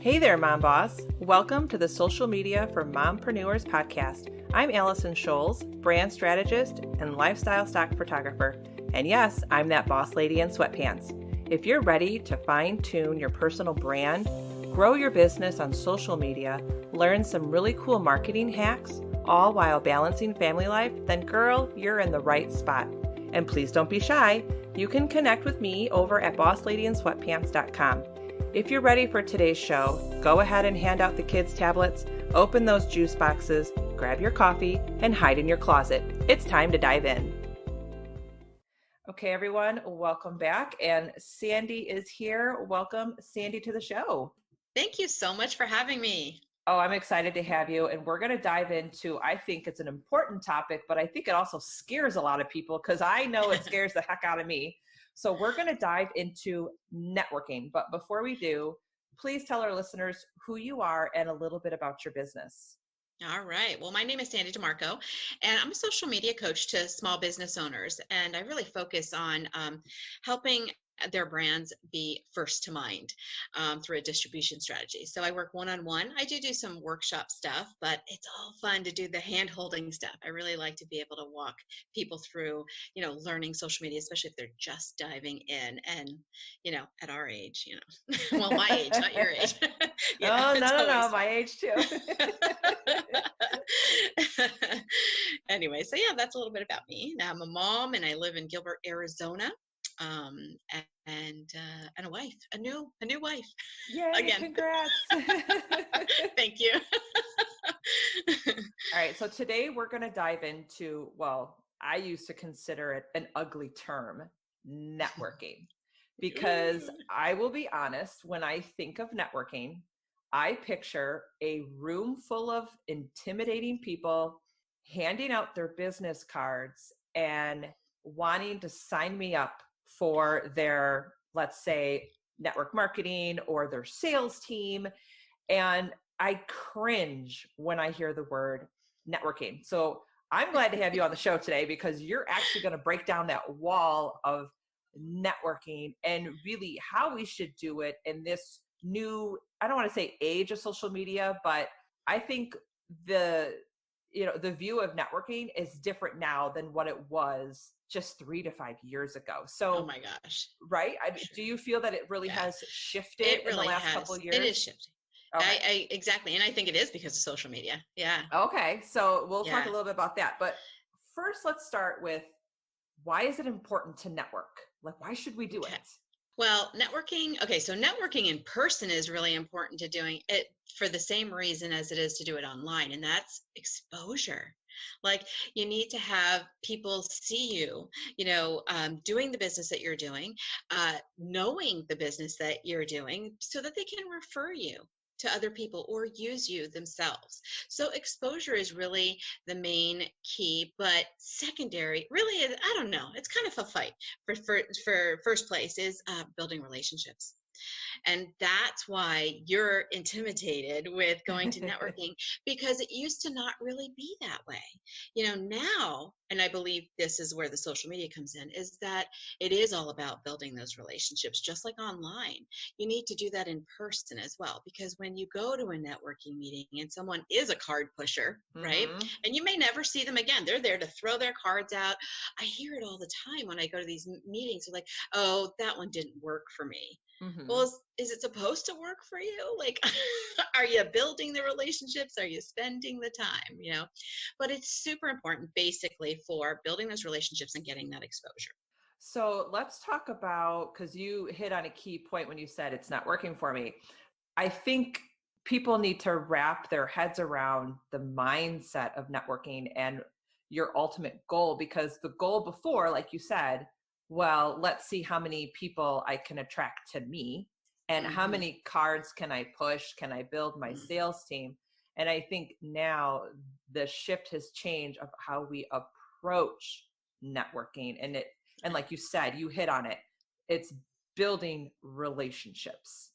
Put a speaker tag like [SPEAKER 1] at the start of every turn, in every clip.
[SPEAKER 1] Hey there, Mom Boss. Welcome to the Social Media for Mompreneurs podcast. I'm Allison Scholes, brand strategist and lifestyle stock photographer. And yes, I'm that boss lady in sweatpants. If you're ready to fine-tune your personal brand, grow your business on social media, learn some really cool marketing hacks, all while balancing family life, then girl, you're in the right spot. And please don't be shy. You can connect with me over at bossladyinsweatpants.com. If you're ready for today's show, go ahead and hand out the kids' tablets, open those juice boxes, grab your coffee, and hide in your closet. It's time to dive in. Okay, everyone, welcome back. And Sandie is here. Welcome, Sandie, to the show.
[SPEAKER 2] Thank you so much for having me.
[SPEAKER 1] Oh, I'm excited to have you. And we're going to dive into, I think it's an important topic, but I think it also scares a lot of people because I know it scares the heck out of me. So we're going to dive into networking. But before we do, please tell our listeners who you are and a little bit about your business.
[SPEAKER 2] All right. Well, my name is Sandie DeMarco, and I'm a social media coach to small business owners. And I really focus on helping their brands be first to mind through a distribution strategy. So I work one-on-one. I do some workshop stuff, but it's all fun to do the hand-holding stuff. I really like to be able to walk people through, learning social media, especially if they're just diving in and, at our age, well, my age, not your age.
[SPEAKER 1] No, my age too.
[SPEAKER 2] Anyway, so yeah, that's a little bit about me. Now I'm a mom and I live in Gilbert, Arizona. And a wife, a new wife.
[SPEAKER 1] Yay,
[SPEAKER 2] again.
[SPEAKER 1] Congrats.
[SPEAKER 2] Thank you.
[SPEAKER 1] All right, so today we're going to dive into, well, I used to consider it an ugly term, networking, because I will be honest, when I think of networking, I picture a room full of intimidating people handing out their business cards and wanting to sign me up for their, let's say, network marketing or their sales team. And I cringe when I hear the word networking. So I'm glad to have you on the show today because you're actually going to break down that wall of networking and really how we should do it in this new, I don't want to say age of social media, but I think the view of networking is different now than what it was just 3 to 5 years ago. So,
[SPEAKER 2] oh my gosh.
[SPEAKER 1] Right? Do you feel that it really has shifted in the last couple of years?
[SPEAKER 2] It is shifting. Okay. Exactly. And I think it is because of social media. Yeah.
[SPEAKER 1] Okay. So we'll talk a little bit about that. But first, let's start with, why is it important to network? Like, why should we do it?
[SPEAKER 2] Well, networking. Okay. So networking in person is really important to doing it for the same reason as it is to do it online. And that's exposure. Like, you need to have people see you, doing the business that you're doing, knowing the business that you're doing so that they can refer you to other people or use you themselves. So exposure is really the main key, but secondary, really, I don't know, it's kind of a fight for first place is building relationships. And that's why you're intimidated with going to networking because it used to not really be that way. Now, and I believe this is where the social media comes in, is that it is all about building those relationships, just like online. You need to do that in person as well, because when you go to a networking meeting and someone is a card pusher, right? And you may never see them again. They're there to throw their cards out. I hear it all the time when I go to these meetings. They're like, oh, that one didn't work for me. Well, is it supposed to work for you? Like, are you building the relationships? Are you spending the time, But it's super important basically for building those relationships and getting that exposure.
[SPEAKER 1] So let's talk about, because you hit on a key point when you said it's not working for me. I think people need to wrap their heads around the mindset of networking and your ultimate goal, because the goal before, like you said, well, let's see how many people I can attract to me and how many cards can I push? Can I build my sales team? And I think now the shift has changed of how we approach networking. And like you said, you hit on it. It's building relationships.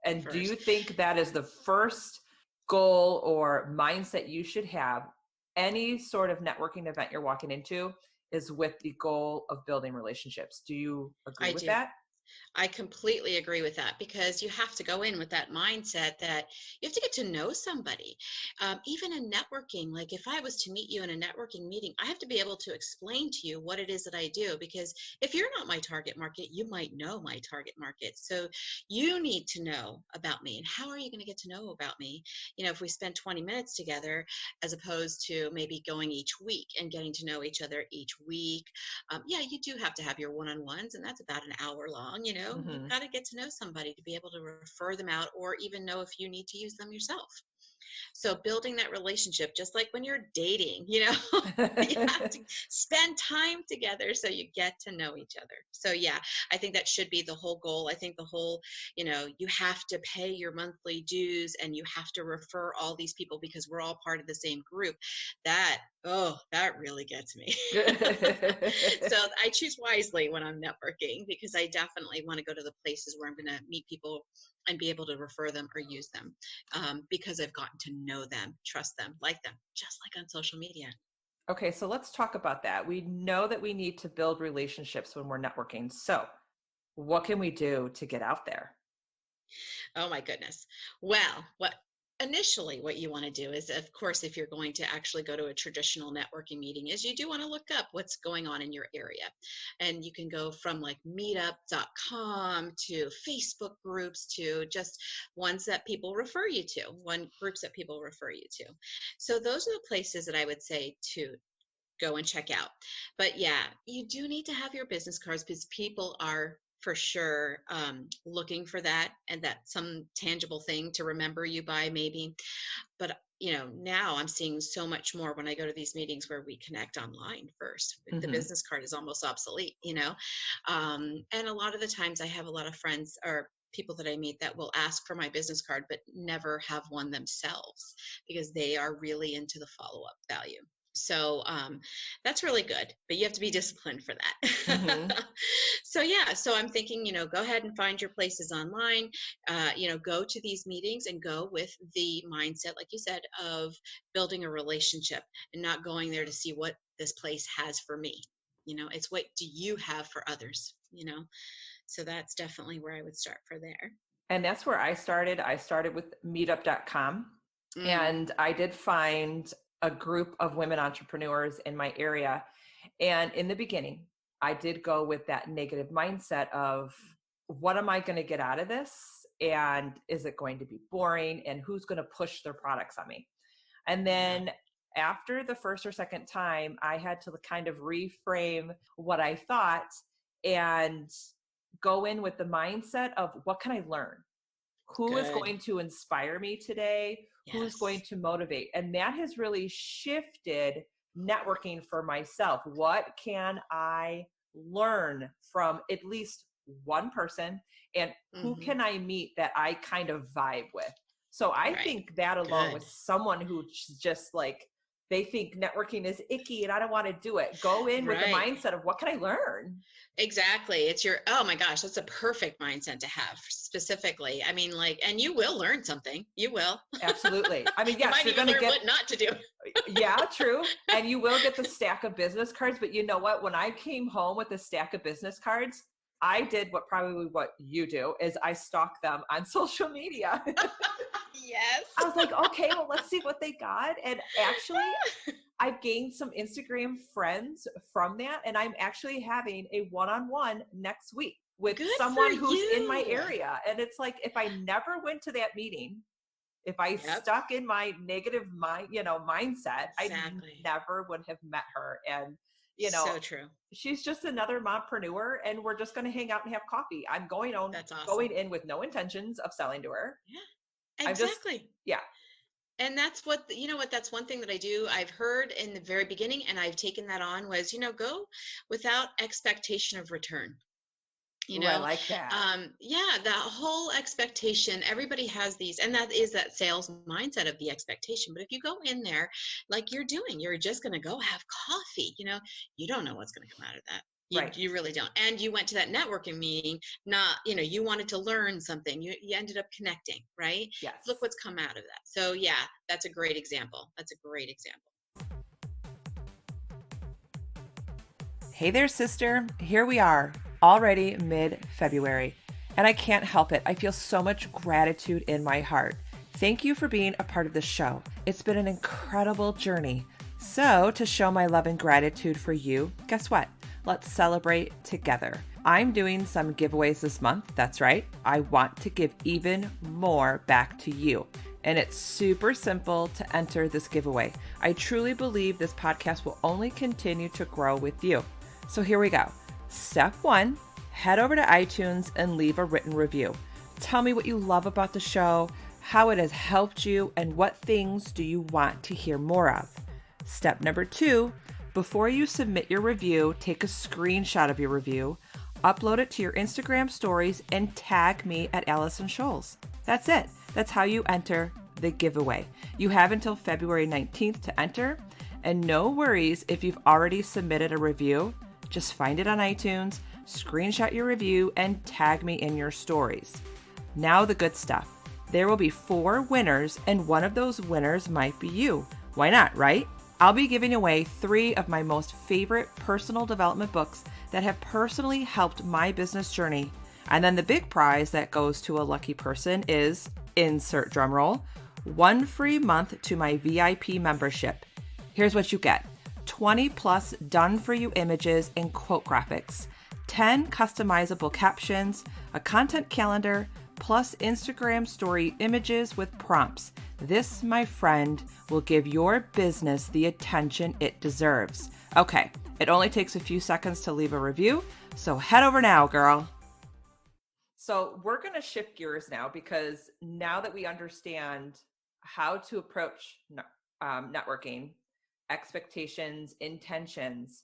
[SPEAKER 1] And do you think that is the first goal or mindset you should have? Any sort of networking event you're walking into is with the goal of building relationships. Do you agree with that?
[SPEAKER 2] I completely agree with that because you have to go in with that mindset that you have to get to know somebody. Even in networking, like if I was to meet you in a networking meeting, I have to be able to explain to you what it is that I do because if you're not my target market, you might know my target market. So you need to know about me. And how are you going to get to know about me? If we spend 20 minutes together as opposed to maybe going each week and getting to know each other each week. Yeah, you do have to have your one-on-ones, and that's about an hour long. You've
[SPEAKER 1] Hmm.
[SPEAKER 2] got to get to know somebody to be able to refer them out or even know if you need to use them yourself. So building that relationship, just like when you're dating, you have to spend time together so you get to know each other. So yeah, I think that should be the whole goal. I think the whole, you have to pay your monthly dues and you have to refer all these people because we're all part of the same group. That really gets me. So I choose wisely when I'm networking because I definitely want to go to the places where I'm going to meet people and be able to refer them or use them because I've gotten to know them, trust them, like them, just like on social media.
[SPEAKER 1] Okay, so let's talk about that. We know that we need to build relationships when we're networking. So, what can we do to get out there?
[SPEAKER 2] Oh my goodness. Well, what you want to do is, of course, if you're going to actually go to a traditional networking meeting, is you do want to look up what's going on in your area. And you can go from like meetup.com to Facebook groups to just ones that people refer you to, groups that people refer you to. So those are the places that I would say to go and check out. But yeah, you do need to have your business cards because people are for sure looking for that and that some tangible thing to remember you by maybe. But now I'm seeing so much more when I go to these meetings where we connect online first. The
[SPEAKER 1] Hmm.
[SPEAKER 2] business card is almost obsolete, and a lot of the times I have a lot of friends or people that I meet that will ask for my business card but never have one themselves because they are really into the follow-up value. So that's really good, but you have to be disciplined for
[SPEAKER 1] Hmm.
[SPEAKER 2] that. So yeah, so I'm thinking, go ahead and find your places online. Go to these meetings and go with the mindset, like you said, of building a relationship and not going there to see what this place has for me. It's what do you have for others. So that's definitely where I would start for there.
[SPEAKER 1] And that's where I started. I started with meetup.com,
[SPEAKER 2] Mm,
[SPEAKER 1] and I did find a group of women entrepreneurs in my area. And in the beginning, I did go with that negative mindset of what am I going to get out of this? And is it going to be boring? And who's going to push their products on me? And
[SPEAKER 2] yeah,
[SPEAKER 1] then after the first or second time, I had to kind of reframe what I thought and go in with the mindset of what can I learn? Who is
[SPEAKER 2] good.
[SPEAKER 1] going to inspire me today? Who's going
[SPEAKER 2] Yes.
[SPEAKER 1] to motivate? And that has really shifted networking for myself. What can I learn from at least one person? And who
[SPEAKER 2] Hmm.
[SPEAKER 1] can I meet that I kind of vibe with? So I
[SPEAKER 2] Right.
[SPEAKER 1] think that along
[SPEAKER 2] Good.
[SPEAKER 1] with someone who's just like, they think networking is icky and I don't want to do it. Go in with the
[SPEAKER 2] Right.
[SPEAKER 1] mindset of what can I learn?
[SPEAKER 2] Exactly. Oh my gosh, that's a perfect mindset to have specifically. I mean, like, and you will learn something. You will.
[SPEAKER 1] Absolutely. I mean,
[SPEAKER 2] You
[SPEAKER 1] yes,
[SPEAKER 2] might
[SPEAKER 1] you're
[SPEAKER 2] even
[SPEAKER 1] going to
[SPEAKER 2] learn
[SPEAKER 1] get,
[SPEAKER 2] what not to do.
[SPEAKER 1] yeah, true. And you will get the stack of business cards. But you know what? When I came home with a stack of business cards, I did what you do is I stalk them on social media. I
[SPEAKER 2] Yes.
[SPEAKER 1] was like, okay, well, let's see what they got. And actually, I've gained some Instagram friends from that. And I'm actually having a one-on-one next week with
[SPEAKER 2] Good for
[SPEAKER 1] someone who's in my
[SPEAKER 2] you.
[SPEAKER 1] area. And it's like, if I never went to that meeting, if I
[SPEAKER 2] Yep.
[SPEAKER 1] stuck in my negative mindset, I
[SPEAKER 2] Exactly.
[SPEAKER 1] never would have met her. And, you know,
[SPEAKER 2] So true.
[SPEAKER 1] she's just another mompreneur and we're just going to hang out and have coffee. I'm
[SPEAKER 2] That's
[SPEAKER 1] going
[SPEAKER 2] awesome.
[SPEAKER 1] in with no intentions of selling to her.
[SPEAKER 2] Yeah.
[SPEAKER 1] I'm just,
[SPEAKER 2] Exactly.
[SPEAKER 1] yeah.
[SPEAKER 2] And that's what, that's one thing that I do. I've heard in the very beginning, and I've taken that on was, go without expectation of return. you
[SPEAKER 1] Ooh, I
[SPEAKER 2] know
[SPEAKER 1] like that.
[SPEAKER 2] yeah, that whole expectation, everybody has these, and that is that sales mindset of the expectation. But if you go in there like you're just going to go have coffee, you don't know what's going to come out of that. you,
[SPEAKER 1] Right.
[SPEAKER 2] you really don't. And you went to that networking meeting, not, you wanted to learn something, you ended up connecting, right? Look
[SPEAKER 1] Yes.
[SPEAKER 2] what's come out of that. So yeah, that's a great example.
[SPEAKER 1] Hey there, sister. Here we are already mid-February, and I can't help it. I feel so much gratitude in my heart. Thank you for being a part of the show. It's been an incredible journey. So, to show my love and gratitude for you, guess what? Let's celebrate together. I'm doing some giveaways this month. That's right. I want to give even more back to you. And it's super simple to enter this giveaway. I truly believe this podcast will only continue to grow with you. So here we go. Step 1, head over to iTunes and leave a written review. Tell me what you love about the show, how it has helped you, and what things do you want to hear more of. Step number 2, before you submit your review, take a screenshot of your review, upload it to your Instagram stories, and tag me at Allison Scholes. That's it. That's how you enter the giveaway. You have until February 19th to enter, and no worries if you've already submitted a review. Just find it on iTunes, screenshot your review, and tag me in your stories. Now the good stuff. There will be 4 winners, and one of those winners might be you. Why not, right? I'll be giving away 3 of my most favorite personal development books that have personally helped my business journey. And then the big prize that goes to a lucky person is, insert drum roll, 1 free month to my VIP membership. Here's what you get. 20 plus done for you images and quote graphics, 10 customizable captions, a content calendar, plus Instagram story images with prompts. This, my friend, will give your business the attention it deserves. Okay, it only takes a few seconds to leave a review, so head over now, girl. So we're going to shift gears now, because now that we understand how to approach networking, expectations, intentions,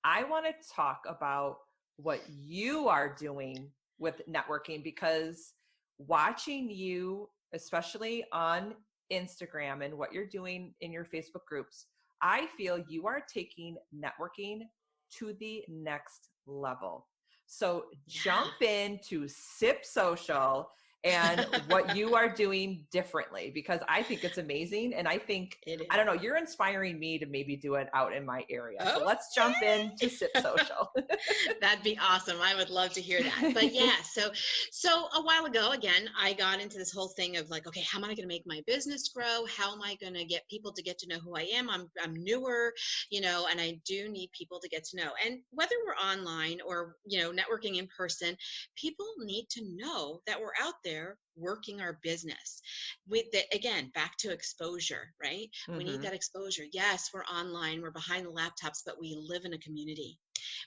[SPEAKER 1] I want to talk about what you are doing with networking, because watching you, especially on Instagram and what you're doing in your Facebook groups, I feel you are taking networking to the next level. So jump into Sip Social and what you are doing differently, because I think it's amazing. And I think, I don't know, you're inspiring me to maybe do it out in my area. Okay. So let's jump into Sip Social.
[SPEAKER 2] That'd be awesome. I would love to hear that. But yeah, so a while ago, again, I got into this whole thing of like, okay, how am I going to make my business grow? How am I going to get people to get to know who I am? I'm newer, and I do need people to get to know. And whether we're online or, networking in person, people need to know that we're out there working our business. Again, back to exposure, right? Mm-hmm. We need that exposure. Yes, we're online, we're behind the laptops, but we live in a community.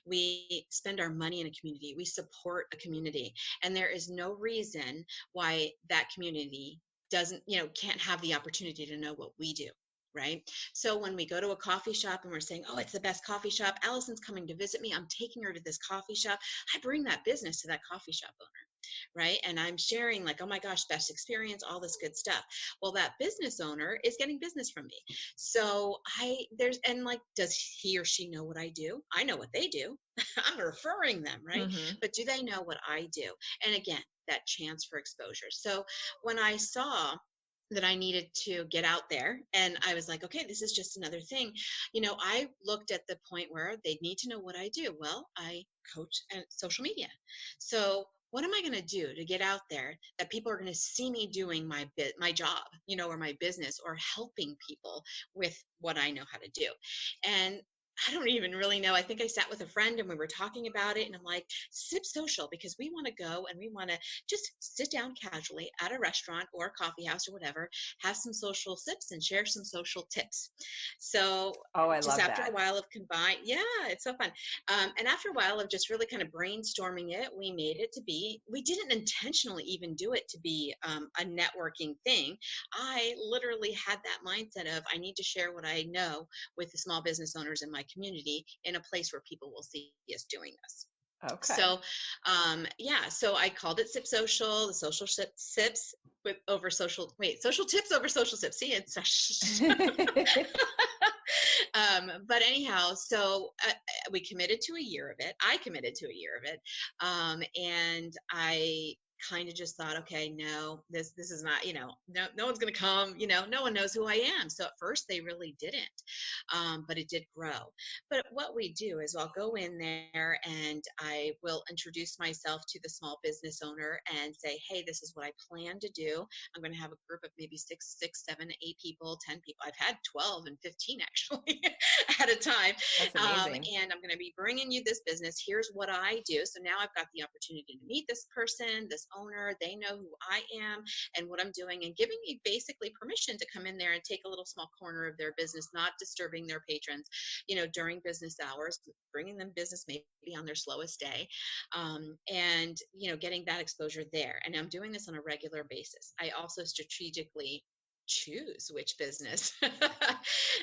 [SPEAKER 2] We spend our money in a community. We support a community. And there is no reason why that community can't have the opportunity to know what we do. Right? So when we go to a coffee shop and we're saying, oh, it's the best coffee shop, Allison's coming to visit me, I'm taking her to this coffee shop, I bring that business to that coffee shop owner. Right? And I'm sharing like, oh my gosh, best experience, all this good stuff. Well, that business owner is getting business from me. So does he or she know what I do? I know what they do. I'm referring them, right? Mm-hmm. But do they know what I do? And again, that chance for exposure. So when I saw that I needed to get out there, and I was like, okay, this is just another thing. I looked at the point where they need to know what I do. Well, I coach social media. So what am I going to do to get out there that people are going to see me doing my job, or my business, or helping people with what I know how to do? And I don't even really know. I think I sat with a friend and we were talking about it, and I'm like, Sip Social, because we want to go and we want to just sit down casually at a restaurant or a coffee house or whatever, have some social sips and share some social tips. So just after a while of it's so fun. And after a while of just really kind of brainstorming it, we made it to be, we didn't intentionally even do it to be a networking thing. I literally had that mindset of, I need to share what I know with the small business owners in my community in a place where people will see us doing this. Okay. So, so I called it Sip Social, the social sips social tips over social sips. See, it's but anyhow, so we committed to a year of it. I committed to a year of it. And I kind of just thought, okay, no, this is not, no one's going to come, no one knows who I am. So at first they really didn't, but it did grow. But what we do is I'll go in there and I will introduce myself to the small business owner and say, hey, this is what I plan to do. I'm going to have a group of maybe six, seven, 8 people, 10 people. I've had 12 and 15 actually at a time.
[SPEAKER 1] That's amazing.
[SPEAKER 2] And I'm going to be bringing you this business. Here's what I do. So now I've got the opportunity to meet this person, this owner. They know who I am and what I'm doing, and giving me basically permission to come in there and take a little small corner of their business, not disturbing their patrons, during business hours, bringing them business maybe on their slowest day, and getting that exposure there. And I'm doing this on a regular basis. I also strategically choose which business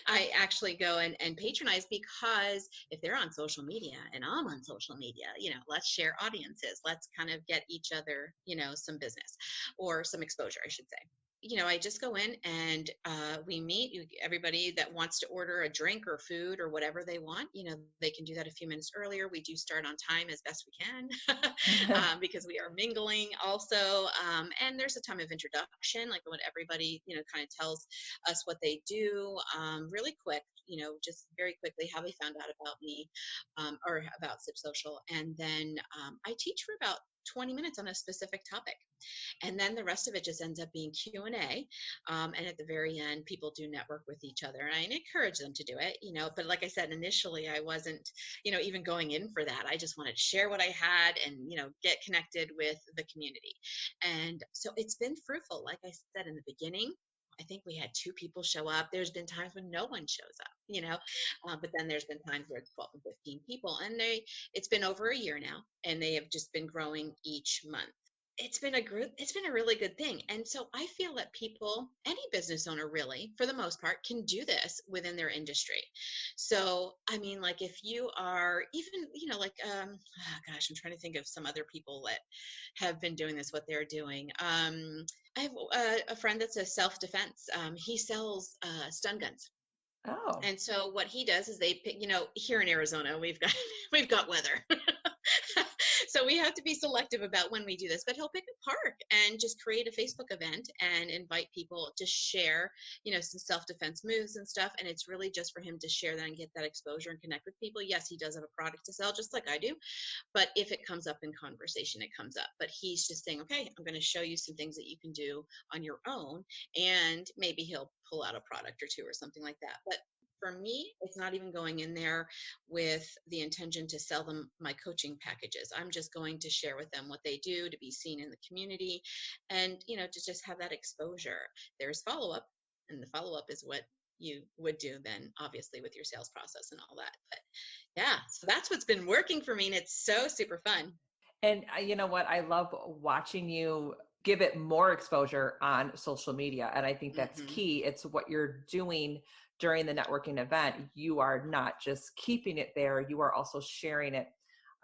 [SPEAKER 2] I actually go and patronize, because if they're on social media and I'm on social media, let's share audiences. Let's kind of get each other, some business or some exposure, I should say. I just go in and we meet. Everybody that wants to order a drink or food or whatever they want, they can do that a few minutes earlier. We do start on time as best we can because we are mingling also. And there's a time of introduction, like when everybody, kind of tells us what they do really quick, just very quickly how they found out about me or about Sip Social. And then I teach for about 20 minutes on a specific topic. And then the rest of it just ends up being Q&A. And at the very end, people do network with each other. And I encourage them to do it, but like I said, initially I wasn't, even going in for that. I just wanted to share what I had and, get connected with the community. And so it's been fruitful. Like I said in the beginning, I think we had 2 people show up. There's been times when no one shows up, but then there's been times where it's 12 and 15 people, and it's been over a year now, and they have just been growing each month. It's been a really good thing. And so I feel that people, any business owner really, for the most part, can do this within their industry. So, I mean, like if you are even, gosh, I'm trying to think of some other people that have been doing this, what they're doing. I have a friend that's a self-defense. He sells stun guns.
[SPEAKER 1] Oh.
[SPEAKER 2] And so what he does is they pick, here in Arizona, we've got weather. So we have to be selective about when we do this, but he'll pick a park and just create a Facebook event and invite people to share, some self-defense moves and stuff. And it's really just for him to share that and get that exposure and connect with people. Yes, he does have a product to sell, just like I do. But if it comes up in conversation, it comes up. But he's just saying, okay, I'm going to show you some things that you can do on your own. And maybe he'll pull out a product or 2 or something like that. But for me, it's not even going in there with the intention to sell them my coaching packages. I'm just going to share with them what they do, to be seen in the community, and, to just have that exposure. There's follow-up, and the follow-up is what you would do then, obviously, with your sales process and all that. But yeah, so that's what's been working for me, and it's so super fun.
[SPEAKER 1] And you know what? I love watching you give it more exposure on social media. And I think that's key. It's what you're doing during the networking event. You are not just keeping it there, you are also sharing it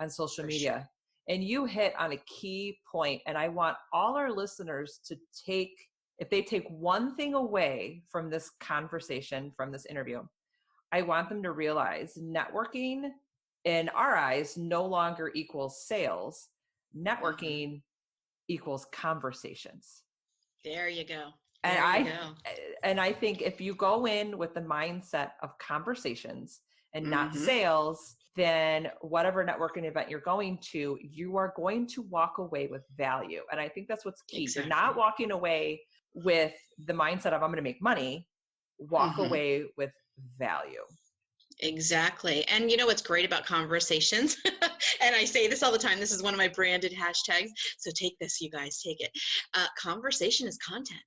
[SPEAKER 1] on social media. Sure. And you hit on a key point, and I want all our listeners to if they take one thing away from this conversation, from this interview, I want them to realize networking in our eyes no longer equals sales. Networking equals conversations.
[SPEAKER 2] There you go.
[SPEAKER 1] And I think if you go in with the mindset of conversations and not sales, then whatever networking event you're going to, you are going to walk away with value. And I think that's what's key. Exactly. You're not walking away with the mindset of I'm going to make money. Walk away with value.
[SPEAKER 2] Exactly. And what's great about conversations, and I say this all the time, this is one of my branded hashtags. So take this, you guys, take it. Conversation is content.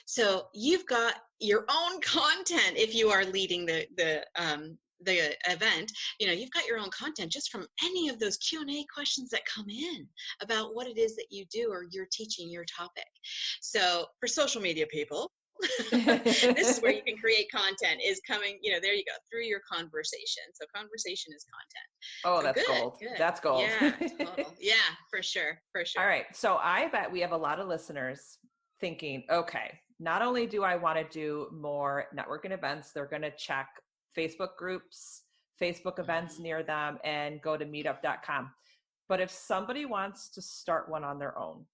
[SPEAKER 2] So you've got your own content. If you are leading the event, you've got your own content just from any of those Q&A questions that come in about what it is that you do or you're teaching, your topic. So for social media people, this is where you can create content, is coming, there you go, through your conversation. So conversation is content.
[SPEAKER 1] Oh,
[SPEAKER 2] so
[SPEAKER 1] that's gold. Good. That's gold.
[SPEAKER 2] Yeah, total. Yeah, for sure.
[SPEAKER 1] All right. So I bet we have a lot of listeners thinking, okay, not only do I want to do more networking events, they're going to check Facebook groups, Facebook events near them, and go to meetup.com. But if somebody wants to start one on their own,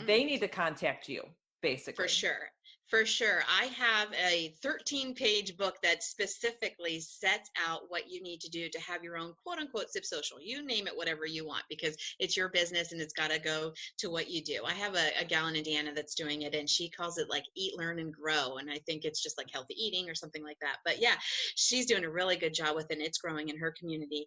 [SPEAKER 1] they need to contact you, basically.
[SPEAKER 2] For sure. For sure. I have a 13-page book that specifically sets out what you need to do to have your own quote unquote sip social. You name it, whatever you want, because it's your business and it's got to go to what you do. I have a gal in Indiana that's doing it, and she calls it like Eat, Learn, and Grow. And I think it's just like healthy eating or something like that. But yeah, she's doing a really good job with it. And it's growing in her community.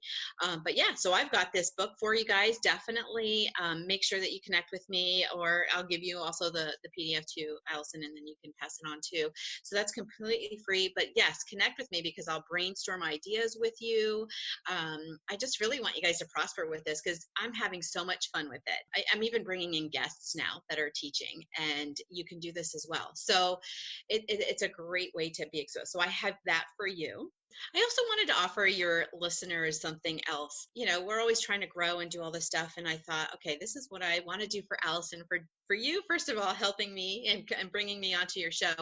[SPEAKER 2] But yeah, so I've got this book for you guys. Definitely make sure that you connect with me, or I'll give you also the PDF to Allison, and then you can pass it on too. So that's completely free. But yes, connect with me because I'll brainstorm ideas with you. I just really want you guys to prosper with this because I'm having so much fun with it. I'm even bringing in guests now that are teaching, and you can do this as well. So it's a great way to be exposed. So I have that for you. I also wanted to offer your listeners something else. You know, we're always trying to grow and do all this stuff. And I thought, okay, this is what I want to do for Allison, for you, first of all, helping me and bringing me onto your show.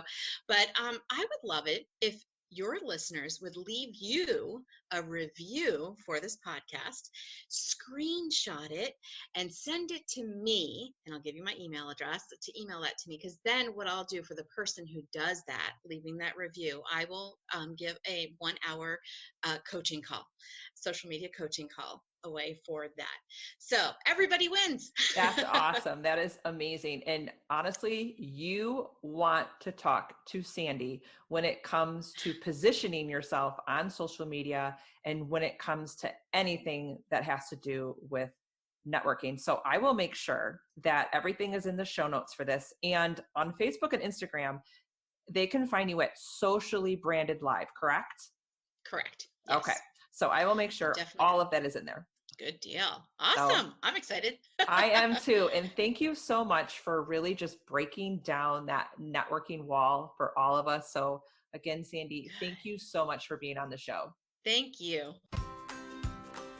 [SPEAKER 2] But I would love it if your listeners would leave you a review for this podcast, screenshot it, and send it to me. And I'll give you my email address to email that to me, because then what I'll do for the person who does that, leaving that review, I will give a 1-hour coaching call, social media coaching call away for that. So everybody wins.
[SPEAKER 1] That's awesome. That is amazing. And honestly, you want to talk to Sandie when it comes to positioning yourself on social media and when it comes to anything that has to do with networking. So I will make sure that everything is in the show notes for this. And on Facebook and Instagram, they can find you at Socially Branded Live, correct?
[SPEAKER 2] Correct. Yes.
[SPEAKER 1] Okay. So I will make sure all of that is in there.
[SPEAKER 2] Good deal. Awesome. So, I'm excited.
[SPEAKER 1] I am too. And thank you so much for really just breaking down that networking wall for all of us. So again, Sandie, thank you so much for being on the show.
[SPEAKER 2] Thank you.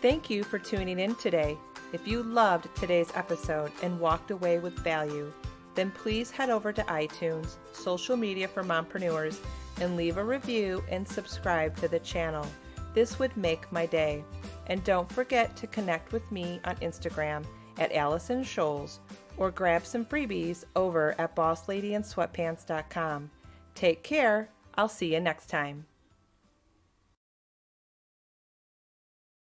[SPEAKER 1] Thank you for tuning in today. If you loved today's episode and walked away with value, then please head over to iTunes, Social Media for Mompreneurs, and leave a review and subscribe to the channel. This would make my day. And don't forget to connect with me on Instagram at Allison Scholes, or grab some freebies over at bossladyandsweatpants.com. Take care. I'll see you next time.